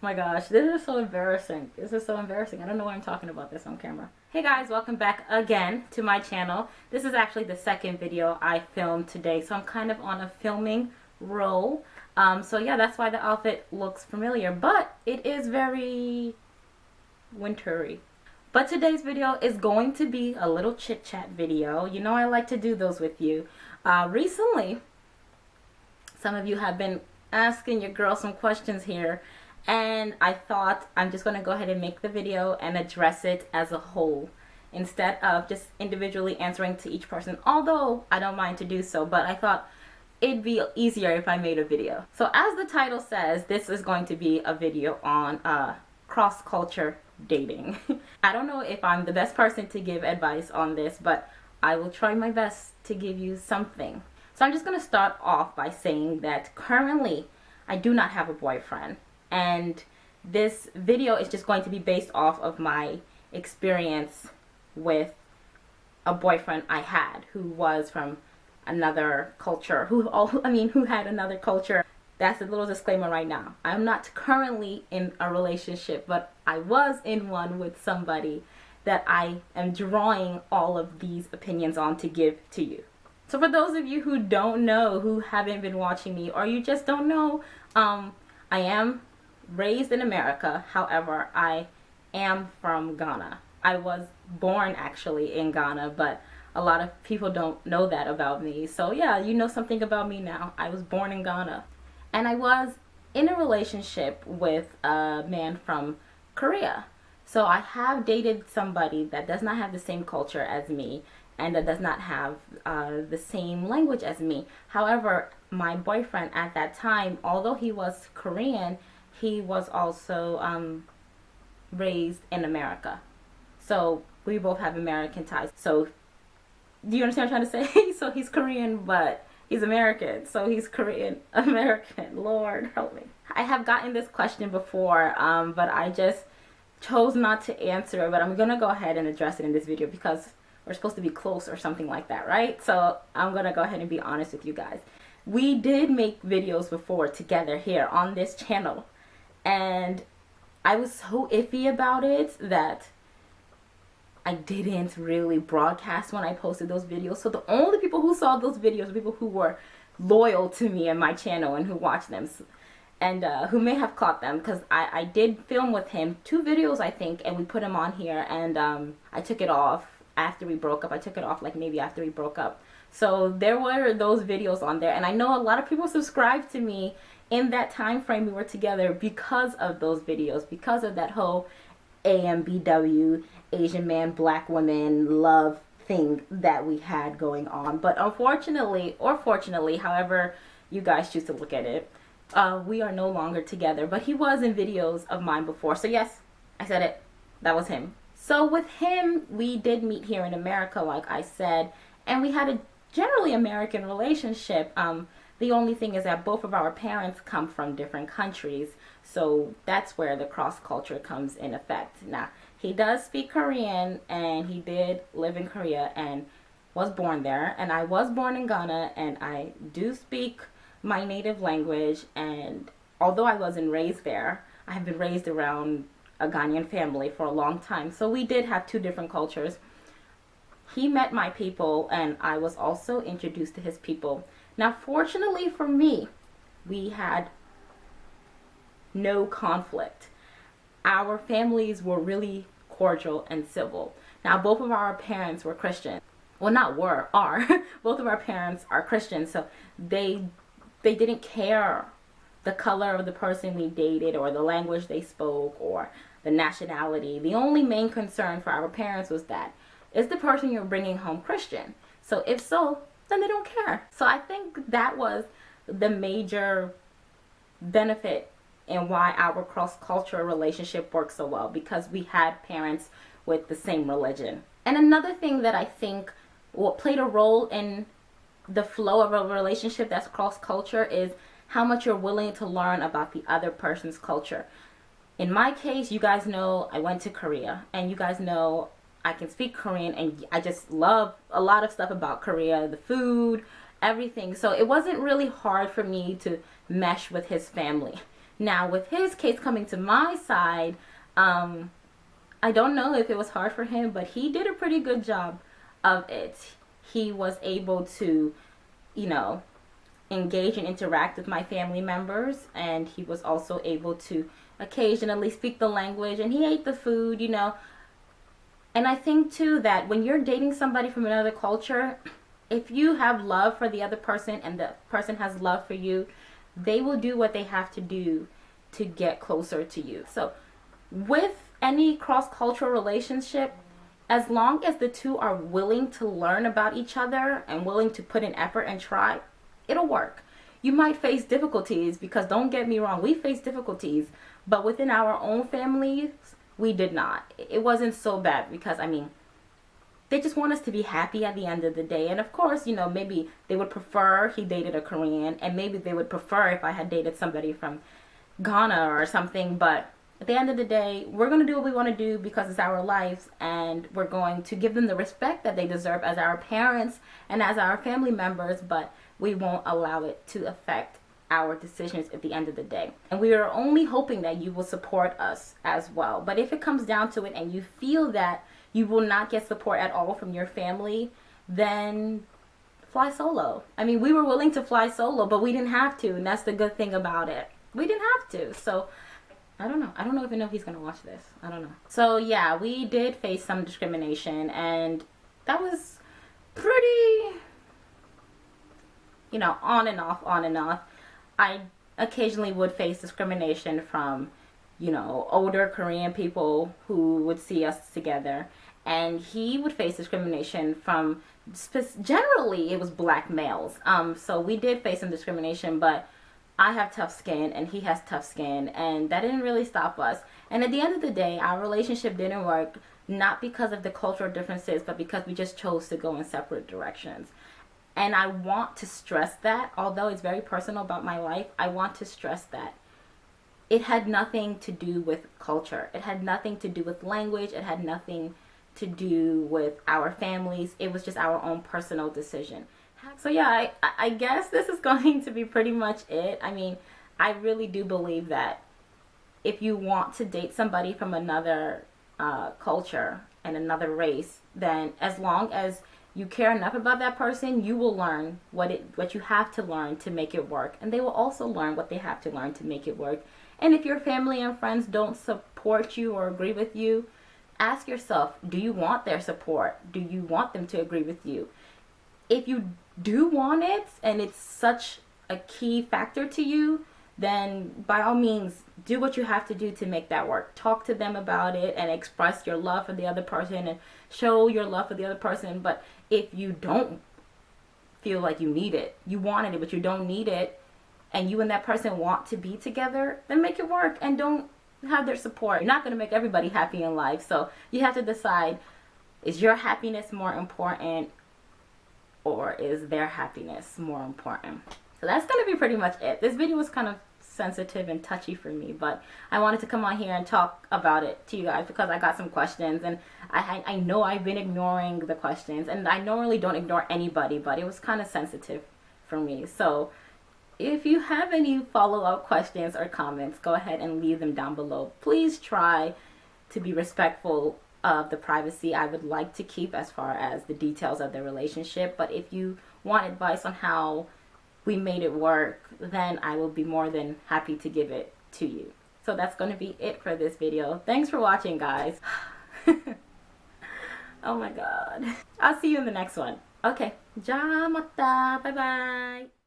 My gosh, this is so embarrassing. This is so embarrassing. I don't know why I'm talking about this on camera. Hey guys, welcome back again to my channel. This is actually the second video I filmed today, so I'm kind of on a filming roll. So yeah, that's why the outfit looks familiar, but it is very wintry. But today's video is going to be a little chit chat video. You know I like to do those with you. Recently, some of you have been asking your girl some questions here, and I thought I'm just going to go ahead and make the video and address it as a whole instead of just individually answering to each person, although I don't mind to do so, but I thought it'd be easier if I made a video. So as the title says, this is going to be a video on cross-culture dating. I don't know if I'm the best person to give advice on this, but I will try my best to give you something. So I'm just going to start off by saying that currently I do not have a boyfriend, and this video is just going to be based off of my experience with a boyfriend I had who was from another culture, who had another culture. That's a little disclaimer right now. I'm not currently in a relationship, but I was in one with somebody that I am drawing all of these opinions on to give to you. So for those of you who don't know, who haven't been watching me, or you just don't know, I am raised in America. However, I am from Ghana. I was born actually in Ghana, but a lot of people don't know that about me. So yeah, you know something about me now. I was born in Ghana. And I was in a relationship with a man from Korea. So I have dated somebody that does not have the same culture as me and that does not have the same language as me. However, my boyfriend at that time, although he was Korean, he was also raised in America. So we both have American ties. So do you understand what I'm trying to say? So he's Korean, but he's American. So he's Korean American. Lord help me. I have gotten this question before, but I just chose not to answer it. But I'm going to go ahead and address it in this video because we're supposed to be close or something like that, right? So I'm going to go ahead and be honest with you guys. We did make videos before together here on this channel. And I was so iffy about it that I didn't really broadcast when I posted those videos. So the only people who saw those videos were people who were loyal to me and my channel and who watched them and who may have caught them, because I did film with him 2 videos, I think, and we put them on here, and I took it off after we broke up. I took it off like maybe after we broke up. So there were those videos on there, and I know a lot of people subscribed to me in that time frame we were together because of those videos, because of that whole AMBW, Asian man, black woman love thing that we had going on. But unfortunately, or fortunately, however you guys choose to look at it, we are no longer together. But he was in videos of mine before. So yes, I said it. That was him. So with him, we did meet here in America, like I said, and we had a generally American relationship. The only thing is that both of our parents come from different countries, so that's where the cross-culture comes in effect. Now, he does speak Korean, and he did live in Korea and was born there, and I was born in Ghana, and I do speak my native language, and although I wasn't raised there, I have been raised around a Ghanaian family for a long time, so we did have 2 different cultures. He met my people, and I was also introduced to his people. Now, fortunately for me, we had no conflict. Our families were really cordial and civil. Now, both of our parents were Christian. Well, not were, are. Both of our parents are Christian, so they didn't care the color of the person we dated or the language they spoke or the nationality. The only main concern for our parents was that, is the person you're bringing home Christian? So if so, then they don't care. So I think that was the major benefit in why our cross-cultural relationship worked so well, because we had parents with the same religion. And another thing that I think what played a role in the flow of a relationship that's cross-culture is how much you're willing to learn about the other person's culture. In my case, you guys know I went to Korea, and you guys know I can speak Korean, and I just love a lot of stuff about Korea, the food, everything. So it wasn't really hard for me to mesh with his family. Now, with his case coming to my side, I don't know if it was hard for him, but he did a pretty good job of it. He was able to, you know, engage and interact with my family members, and he was also able to occasionally speak the language, and he ate the food, you know. And I think too that when you're dating somebody from another culture, if you have love for the other person and the person has love for you, they will do what they have to do to get closer to you. So with any cross-cultural relationship, as long as the two are willing to learn about each other and willing to put in effort and try, it'll work. You might face difficulties, because don't get me wrong, we face difficulties, but within our own families, we did not. It wasn't so bad, because I mean, they just want us to be happy at the end of the day. And of course, you know, maybe they would prefer he dated a Korean, and maybe they would prefer if I had dated somebody from Ghana or something. But at the end of the day, we're going to do what we want to do because it's our lives, and we're going to give them the respect that they deserve as our parents and as our family members, but we won't allow it to affect our decisions at the end of the day. And we are only hoping that you will support us as well. But if it comes down to it and you feel that you will not get support at all from your family, then fly solo. I mean, we were willing to fly solo, but we didn't have to, and that's the good thing about it. We didn't have to. So I don't know. I don't even know if he's going to watch this. I don't know. So yeah, we did face some discrimination, and that was pretty, you know, on and off, on and off. I occasionally would face discrimination from, you know, older Korean people who would see us together, and he would face discrimination from, generally it was black males. So we did face some discrimination, but I have tough skin and he has tough skin, and that didn't really stop us. And at the end of the day, our relationship didn't work, not because of the cultural differences, but because we just chose to go in separate directions. And I want to stress that, although it's very personal about my life, I want to stress that it had nothing to do with culture. It had nothing to do with language. It had nothing to do with our families. It was just our own personal decision. So yeah, I guess this is going to be pretty much it. I mean, I really do believe that if you want to date somebody from another culture and another race, then as long as you care enough about that person, you will learn what you have to learn to make it work. And they will also learn what they have to learn to make it work. And if your family and friends don't support you or agree with you, ask yourself, do you want their support? Do you want them to agree with you? If you do want it, and it's such a key factor to you, then by all means, do what you have to do to make that work. Talk to them about it and express your love for the other person and show your love for the other person. But if you don't feel like you need it, you wanted it, but you don't need it, and you and that person want to be together, then make it work and don't have their support. You're not going to make everybody happy in life. So you have to decide, is your happiness more important, or is their happiness more important? So that's going to be pretty much it. This video was kind of sensitive and touchy for me, but I wanted to come on here and talk about it to you guys because I got some questions, and I know I've been ignoring the questions, and I normally don't ignore anybody, but it was kind of sensitive for me. So if you have any follow-up questions or comments, go ahead and leave them down below. Please try to be respectful of the privacy I would like to keep as far as the details of the relationship. But if you want advice on how we made it work, then I will be more than happy to give it to you. So that's going to be it for this video. Thanks for watching, guys. Oh my god. I'll see you in the next one. Okay. Ja mata. Bye bye.